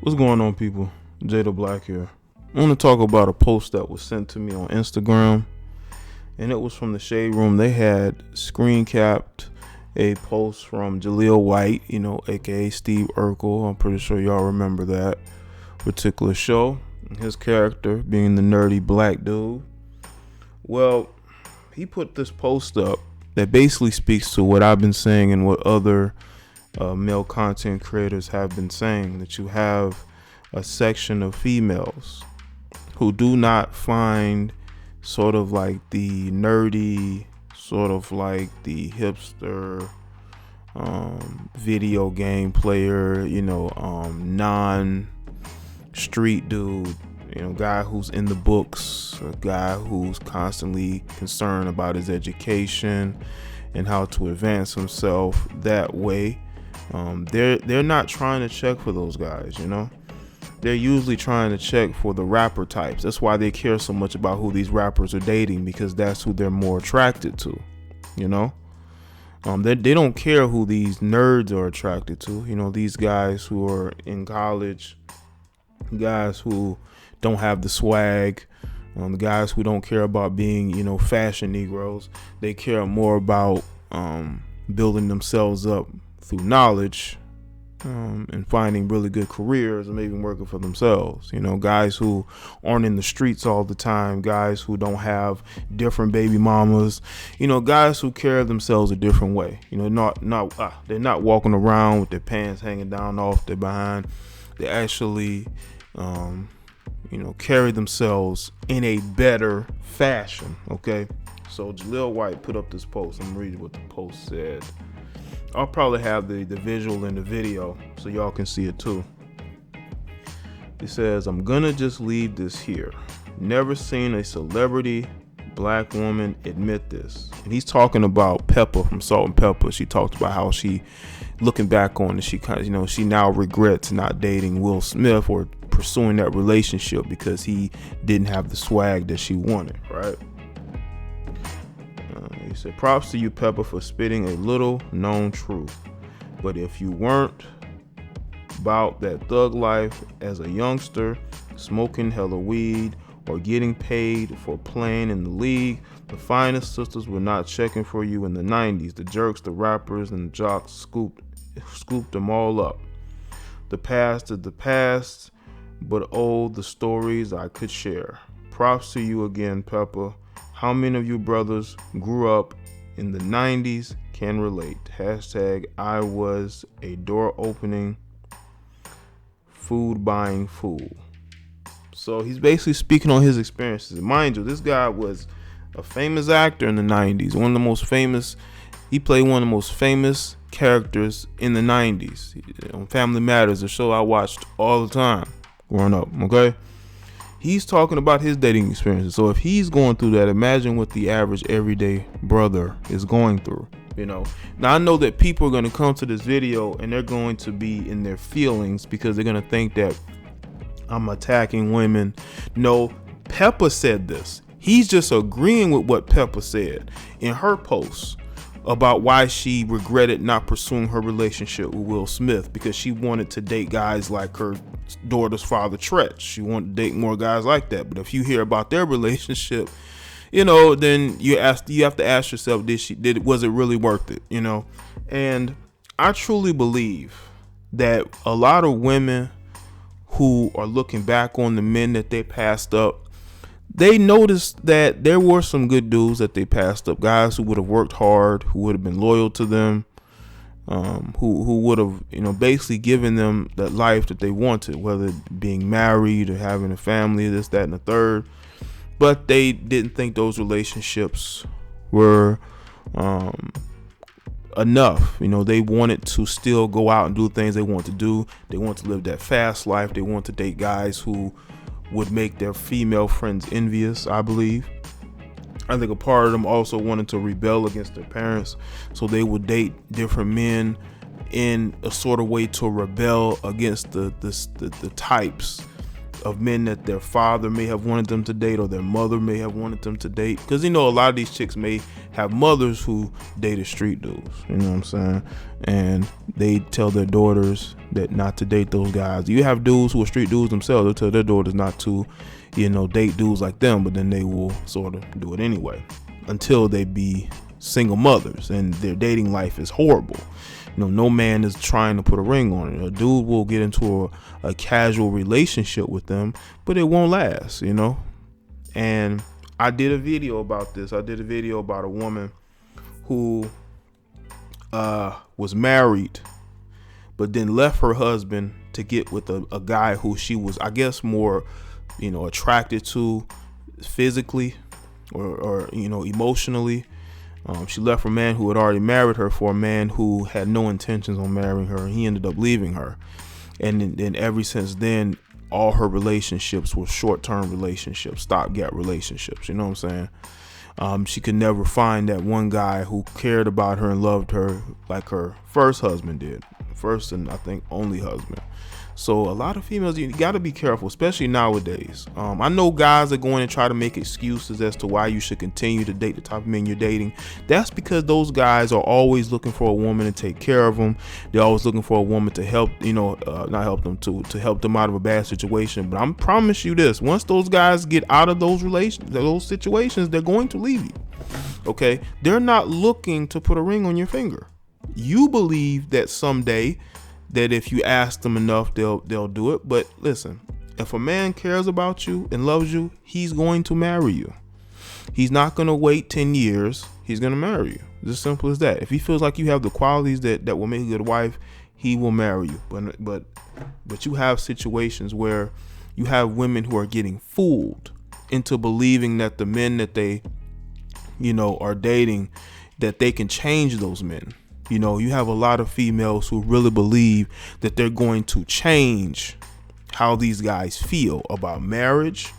What's going on, people? Jada Black here. I want to talk about a post that was sent to me on Instagram, and it was from the Shade Room. They had screen capped a post from Jaleel Whte, aka Steve Urkel. I'm pretty sure y'all remember that particular show. His character being the nerdy black dude. Well, he put this post up that basically speaks to what I've been saying and what other male content creators have been saying, that you have a section of females who do not find sort of like the nerdy, sort of like the hipster video game player, non-street dude, guy who's in the books, a guy who's constantly concerned about his education and how to advance himself that way. They're not trying to check for those guys, They're usually trying to check for the rapper types. That's why they care so much about who these rappers are dating, because that's who they're more attracted to, They don't care who these nerds are attracted to, these guys who are in college, guys who don't have the swag, the guys who don't care about being, fashion Negroes. They care more about building themselves up through knowledge and finding really good careers and maybe working for themselves. Guys who aren't in the streets all the time, guys who don't have different baby mamas, guys who carry themselves a different way. They're not walking around with their pants hanging down off their behind. They actually carry themselves in a better fashion. Okay, so Jaleel Whte put up this post. I'm reading what the post said. I'll probably have the visual in the video so y'all can see it too. It says, "I'm gonna just leave this here. Never seen a celebrity black woman admit this." And he's talking about Pepper from Salt and Pepper. She talked about how she, looking back on it, she kind of, she now regrets not dating Will Smith or pursuing that relationship because he didn't have the swag that she wanted, right? He said, "Props to you, Pepper, for spitting a little known truth. But if you weren't about that thug life as a youngster, smoking hella weed or getting paid for playing in the league, the finest sisters were not checking for you in the 90s. The jerks, the rappers, and the jocks scooped them all up. The past is the past, but the stories I could share. Props to you again, Pepper. How many of you brothers grew up in the 90s can relate? Hashtag I was a door opening, food buying fool." So he's basically speaking on his experiences. And mind you, this guy was a famous actor in the 90s. He played one of the most famous characters in the 90s. On Family Matters, a show I watched all the time growing up, okay? He's talking about his dating experiences. So if he's going through that, imagine what the average everyday brother is going through, Now, I know that people are going to come to this video and they're going to be in their feelings because they're going to think that I'm attacking women. No, Pepper said this. He's just agreeing with what Pepper said in her post about why she regretted not pursuing her relationship with Will Smith, because she wanted to date guys like her daughter's father, Tretch. She wanted to date more guys like that. But if you hear about their relationship, then you have to ask yourself, was it really worth it? And I truly believe that a lot of women who are looking back on the men that they passed up, they noticed that there were some good dudes that they passed up, guys who would have worked hard, who would have been loyal to them, who would have, basically given them that life that they wanted, whether being married or having a family, this, that, and the third. But they didn't think those relationships were enough. They wanted to still go out and do things they want to do. They want to live that fast life. They want to date guys who would make their female friends envious, I believe. I think a part of them also wanted to rebel against their parents, so they would date different men in a sort of way to rebel against the types of men that their father may have wanted them to date or their mother may have wanted them to date. Because a lot of these chicks may have mothers who dated street dudes, you know what I'm saying? And they tell their daughters that not to date those guys. You have dudes who are street dudes themselves. They'll tell their daughters not to, date dudes like them, but then they will sort of do it anyway until they be single mothers and their dating life is horrible. No man is trying to put a ring on it. A dude will get into a casual relationship with them, but it won't last, And I did a video about this. I did a video about a woman who was married, but then left her husband to get with a guy who she was, I guess, more, attracted to physically or emotionally. She left a man who had already married her for a man who had no intentions on marrying her. He ended up leaving her. And then ever since then, all her relationships were short-term relationships, stopgap relationships. You know what I'm saying? She could never find that one guy who cared about her and loved her like her first husband did. First and I think only husband. So a lot of females, you got to be careful, especially nowadays. I know guys are going to try to make excuses as to why you should continue to date the type of men you're dating. That's because those guys are always looking for a woman to take care of them. They're always looking for a woman to help, not help them to help them out of a bad situation. But I promise you this: once those guys get out of those situations, they're going to leave you. Okay, they're not looking to put a ring on your finger. You believe that someday, that if you ask them enough, they'll do it. But listen, if a man cares about you and loves you, he's going to marry you. He's not going to wait 10 years. He's going to marry you. It's as simple as that. If he feels like you have the qualities that will make a good wife, he will marry you. But you have situations where you have women who are getting fooled into believing that the men that they, are dating, that they can change those men. You have a lot of females who really believe that they're going to change how these guys feel about marriage,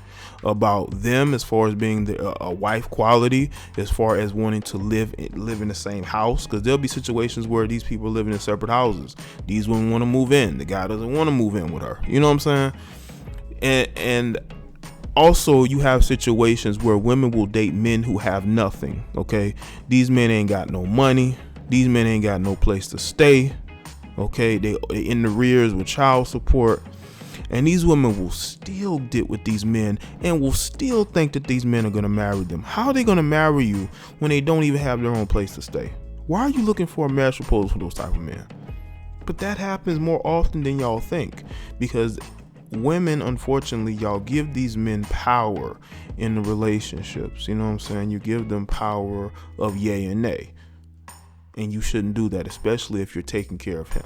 about them as far as being a wife quality, as far as wanting to live in the same house. Because there'll be situations where these people are living in separate houses. These women want to move in. The guy doesn't want to move in with her. You know what I'm saying? And also, you have situations where women will date men who have nothing. Okay, these men ain't got no money. These men ain't got no place to stay. Okay, they in the rears with child support. And these women will still get with these men and will still think that these men are going to marry them. How are they going to marry you when they don't even have their own place to stay? Why are you looking for a marriage proposal for those type of men? But that happens more often than y'all think, because women, unfortunately, y'all give these men power in the relationships. You know what I'm saying? You give them power of yay and nay. And you shouldn't do that, especially if you're taking care of him.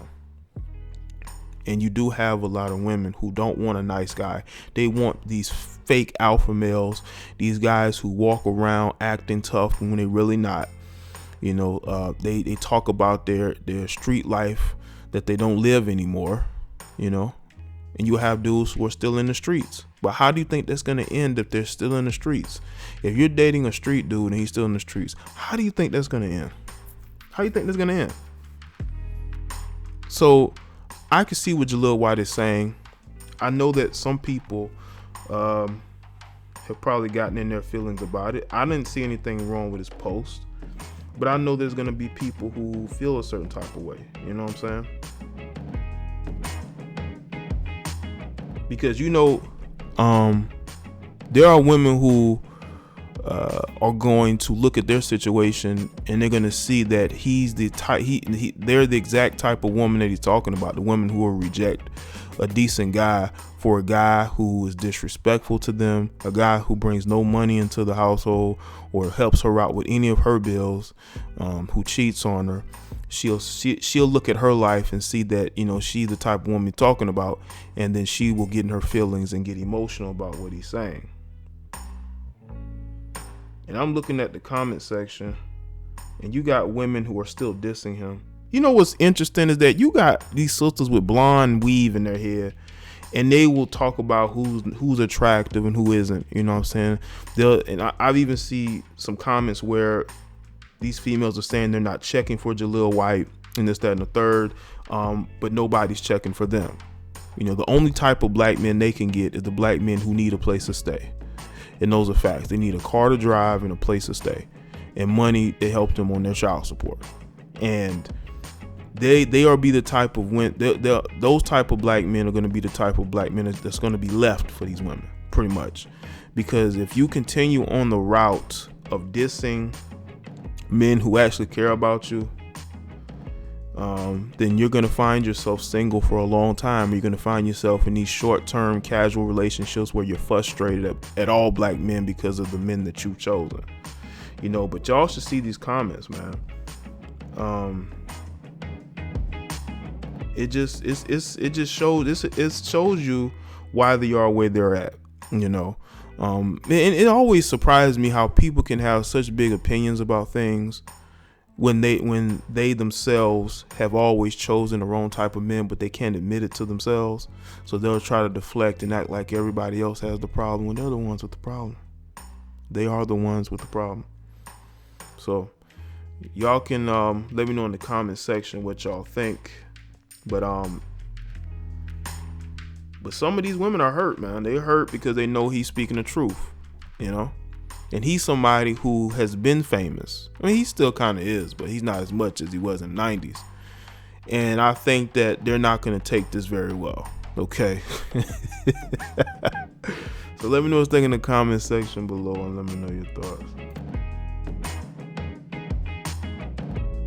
And you do have a lot of women who don't want a nice guy. They want these fake alpha males, these guys who walk around acting tough when they're really not. They talk about their street life that they don't live anymore, And you have dudes who are still in the streets. But how do you think that's going to end if they're still in the streets? If you're dating a street dude and he's still in the streets, how do you think that's going to end? How do you think that's going to end? So I can see what Jaleel Whte is saying. I know that some people have probably gotten in their feelings about it. I didn't see anything wrong with his post, but I know there's going to be people who feel a certain type of way. You know what I'm saying? Because, there are women who are going to look at their situation and they're going to see that he's the type, they're the exact type of woman that he's talking about. The women who will reject a decent guy for a guy who is disrespectful to them, a guy who brings no money into the household or helps her out with any of her bills, who cheats on her. She'll look at her life and see that, she's the type of woman he's talking about, and then she will get in her feelings and get emotional about what he's saying. And I'm looking at the comment section, and you got women who are still dissing him. What's interesting is that you got these sisters with blonde weave in their hair, and they will talk about who's attractive and who isn't. You know what I'm saying? I've even seen some comments where these females are saying they're not checking for Jaleel Whte and this, that, and the third, but nobody's checking for them. The only type of black men they can get is the black men who need a place to stay. And those are facts. They need a car to drive and a place to stay, and money to help them on their child support. And they are be the type of those type of black men are going to be the type of black men that's going to be left for these women, pretty much. Because if you continue on the route of dissing men who actually care about you, then you're going to find yourself single for a long time. You're going to find yourself in these short-term casual relationships where you're frustrated at all black men because of the men that you've chosen. You know, but y'all should see these comments, man. It shows you why they are where they're at, you know. And it always surprised me how people can have such big opinions about things when they themselves have always chosen the wrong type of men, but they can't admit it to themselves. So they'll try to deflect and act like everybody else has the problem when they're the ones with the problem. They are the ones with the problem. So y'all can let me know in the comment section what y'all think. But some of these women are hurt, man. They're hurt because they know he's speaking the truth, you know. And he's somebody who has been famous. I mean, he still kind of is, but he's not as much as he was in the 90s. And I think that they're not going to take this very well. Okay. So let me know what you think in the comment section below and let me know your thoughts.